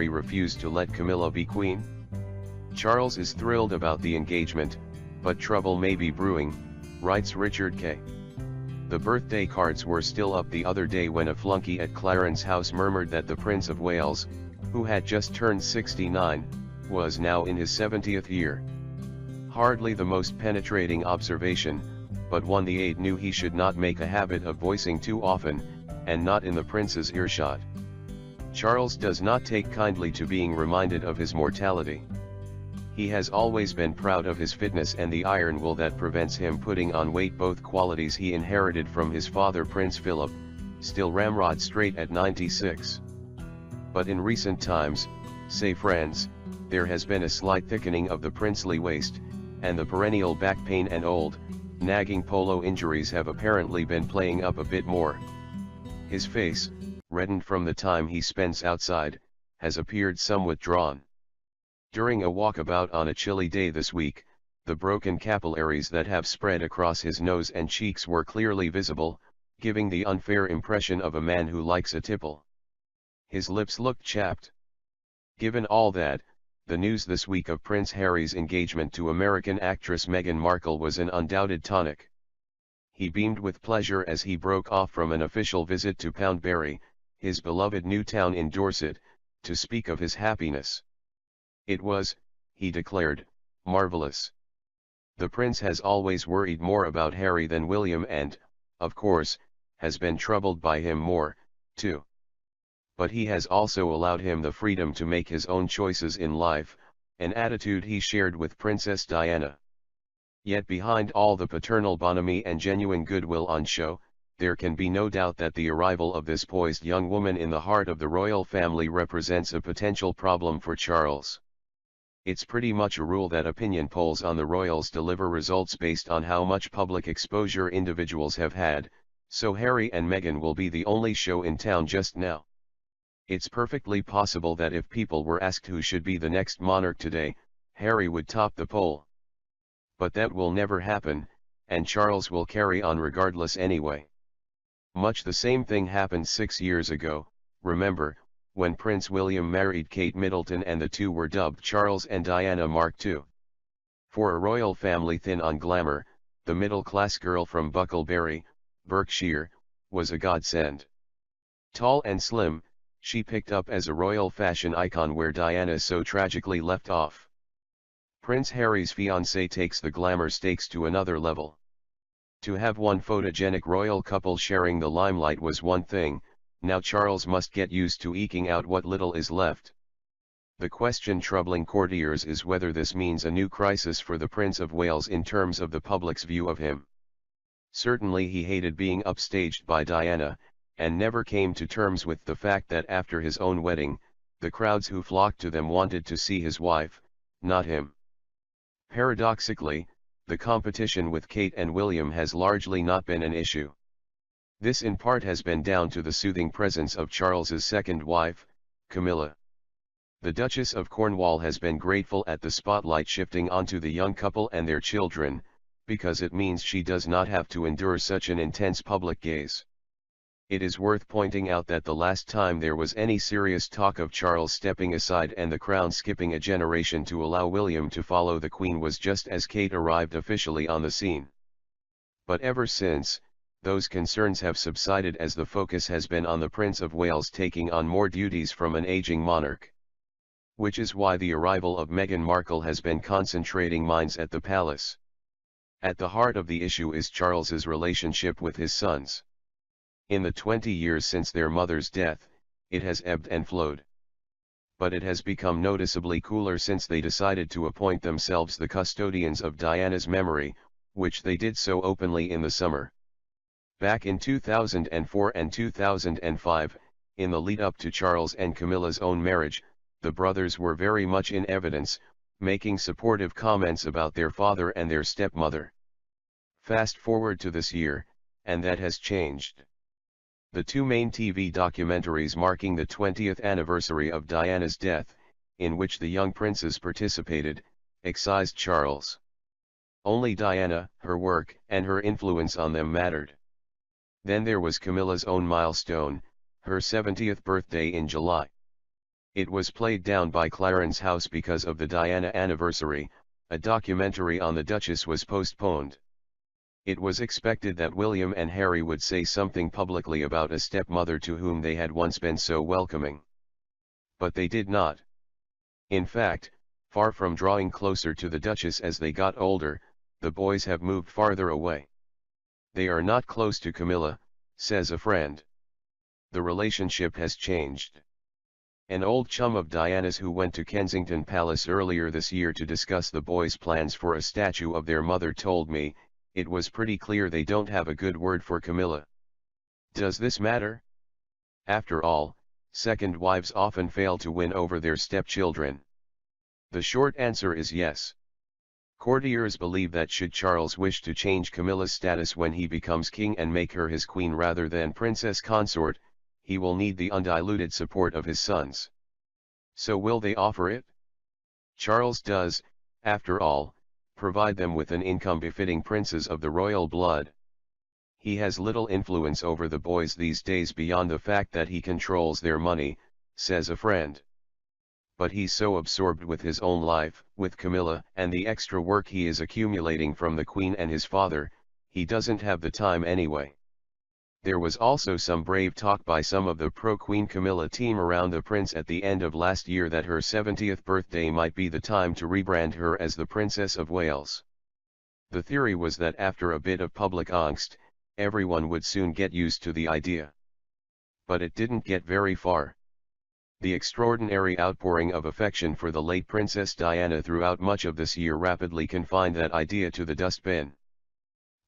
Harry refused to let Camilla be queen? Charles is thrilled about the engagement, but trouble may be brewing, writes Richard K. The birthday cards were still up the other day when a flunky at Clarence House murmured that the Prince of Wales, who had just turned 69, was now in his 70th year. Hardly the most penetrating observation, but one the aide knew he should not make a habit of voicing too often, and not in the prince's earshot. Charles does not take kindly to being reminded of his mortality. He has always been proud of his fitness and the iron will that prevents him putting on weight, both qualities he inherited from his father Prince Philip, still ramrod straight at 96. But in recent times, say friends, there has been a slight thickening of the princely waist, and the perennial back pain and old, nagging polo injuries have apparently been playing up a bit more. His face, reddened from the time he spends outside, has appeared somewhat drawn. During a walkabout on a chilly day this week, the broken capillaries that have spread across his nose and cheeks were clearly visible, giving the unfair impression of a man who likes a tipple. His lips looked chapped. Given all that, the news this week of Prince Harry's engagement to American actress Meghan Markle was an undoubted tonic. He beamed with pleasure as he broke off from an official visit to Poundbury, his beloved new town in Dorset, to speak of his happiness. It was, he declared, marvelous. The prince has always worried more about Harry than William and, of course, has been troubled by him more, too. But he has also allowed him the freedom to make his own choices in life, an attitude he shared with Princess Diana. Yet behind all the paternal bonhomie and genuine goodwill on show, there can be no doubt that the arrival of this poised young woman in the heart of the royal family represents a potential problem for Charles. It's pretty much a rule that opinion polls on the royals deliver results based on how much public exposure individuals have had, so Harry and Meghan will be the only show in town just now. It's perfectly possible that if people were asked who should be the next monarch today, Harry would top the poll. But that will never happen, and Charles will carry on regardless anyway. Much the same thing happened 6 years ago, remember, when Prince William married Kate Middleton and the two were dubbed Charles and Diana Mark II. For a royal family thin on glamour, the middle-class girl from Bucklebury, Berkshire, was a godsend. Tall and slim, she picked up as a royal fashion icon where Diana so tragically left off. Prince Harry's fiancée takes the glamour stakes to another level. To have one photogenic royal couple sharing the limelight was one thing, now Charles must get used to eking out what little is left. The question troubling courtiers is whether this means a new crisis for the Prince of Wales in terms of the public's view of him. Certainly he hated being upstaged by Diana, and never came to terms with the fact that after his own wedding, the crowds who flocked to them wanted to see his wife, not him. Paradoxically, the competition with Kate and William has largely not been an issue. This in part has been down to the soothing presence of Charles's second wife, Camilla. The Duchess of Cornwall has been grateful at the spotlight shifting onto the young couple and their children, because it means she does not have to endure such an intense public gaze. It is worth pointing out that the last time there was any serious talk of Charles stepping aside and the crown skipping a generation to allow William to follow the Queen was just as Kate arrived officially on the scene. But ever since, those concerns have subsided as the focus has been on the Prince of Wales taking on more duties from an aging monarch. Which is why the arrival of Meghan Markle has been concentrating minds at the palace. At the heart of the issue is Charles's relationship with his sons. In the 20 years since their mother's death, it has ebbed and flowed. But it has become noticeably cooler since they decided to appoint themselves the custodians of Diana's memory, which they did so openly in the summer. Back in 2004 and 2005, in the lead-up to Charles and Camilla's own marriage, the brothers were very much in evidence, making supportive comments about their father and their stepmother. Fast forward to this year, and that has changed. The two main TV documentaries marking the 20th anniversary of Diana's death, in which the young princes participated, excised Charles. Only Diana, her work, and her influence on them mattered. Then there was Camilla's own milestone, her 70th birthday in July. It was played down by Clarence House because of the Diana anniversary. A documentary on the Duchess was postponed. It was expected that William and Harry would say something publicly about a stepmother to whom they had once been so welcoming. But they did not. In fact, far from drawing closer to the Duchess as they got older, the boys have moved farther away. They are not close to Camilla, says a friend. The relationship has changed. An old chum of Diana's who went to Kensington Palace earlier this year to discuss the boys' plans for a statue of their mother told me, it was pretty clear they don't have a good word for Camilla. Does this matter? After all, second wives often fail to win over their stepchildren. The short answer is yes. Courtiers believe that should Charles wish to change Camilla's status when he becomes king and make her his queen rather than princess consort, he will need the undiluted support of his sons. So will they offer it? Charles does, after all, provide them with an income befitting princes of the royal blood. He has little influence over the boys these days beyond the fact that he controls their money, says a friend. But he's so absorbed with his own life, with Camilla, and the extra work he is accumulating from the Queen and his father, he doesn't have the time anyway. There was also some brave talk by some of the pro-Queen Camilla team around the prince at the end of last year that her 70th birthday might be the time to rebrand her as the Princess of Wales. The theory was that after a bit of public angst, everyone would soon get used to the idea. But it didn't get very far. The extraordinary outpouring of affection for the late Princess Diana throughout much of this year rapidly confined that idea to the dustbin.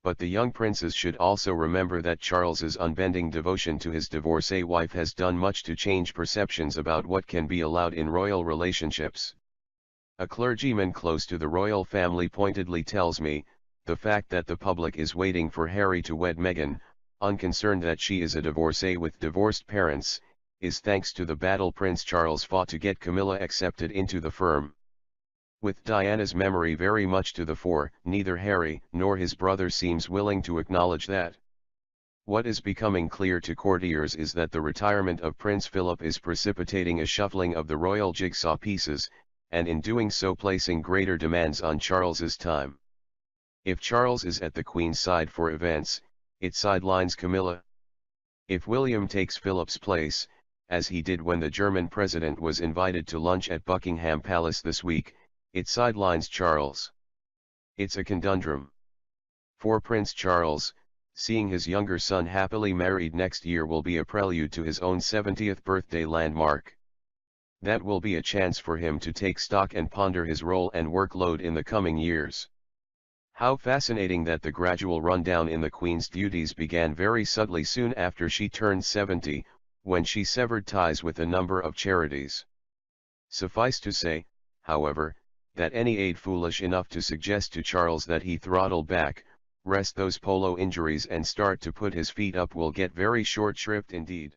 But the young princes should also remember that Charles's unbending devotion to his divorcee wife has done much to change perceptions about what can be allowed in royal relationships. A clergyman close to the royal family pointedly tells me, the fact that the public is waiting for Harry to wed Meghan, unconcerned that she is a divorcee with divorced parents, is thanks to the battle Prince Charles fought to get Camilla accepted into the firm. With Diana's memory very much to the fore, neither Harry nor his brother seems willing to acknowledge that. What is becoming clear to courtiers is that the retirement of Prince Philip is precipitating a shuffling of the royal jigsaw pieces, and in doing so placing greater demands on Charles's time. If Charles is at the Queen's side for events, it sidelines Camilla. If William takes Philip's place, as he did when the German president was invited to lunch at Buckingham Palace this week, it sidelines Charles. It's a conundrum. For Prince Charles, seeing his younger son happily married next year will be a prelude to his own 70th birthday landmark. That will be a chance for him to take stock and ponder his role and workload in the coming years. How fascinating that the gradual rundown in the Queen's duties began very subtly soon after she turned 70, when she severed ties with a number of charities. Suffice to say, however, that any aide foolish enough to suggest to Charles that he throttle back, rest those polo injuries and start to put his feet up will get very short shrift indeed.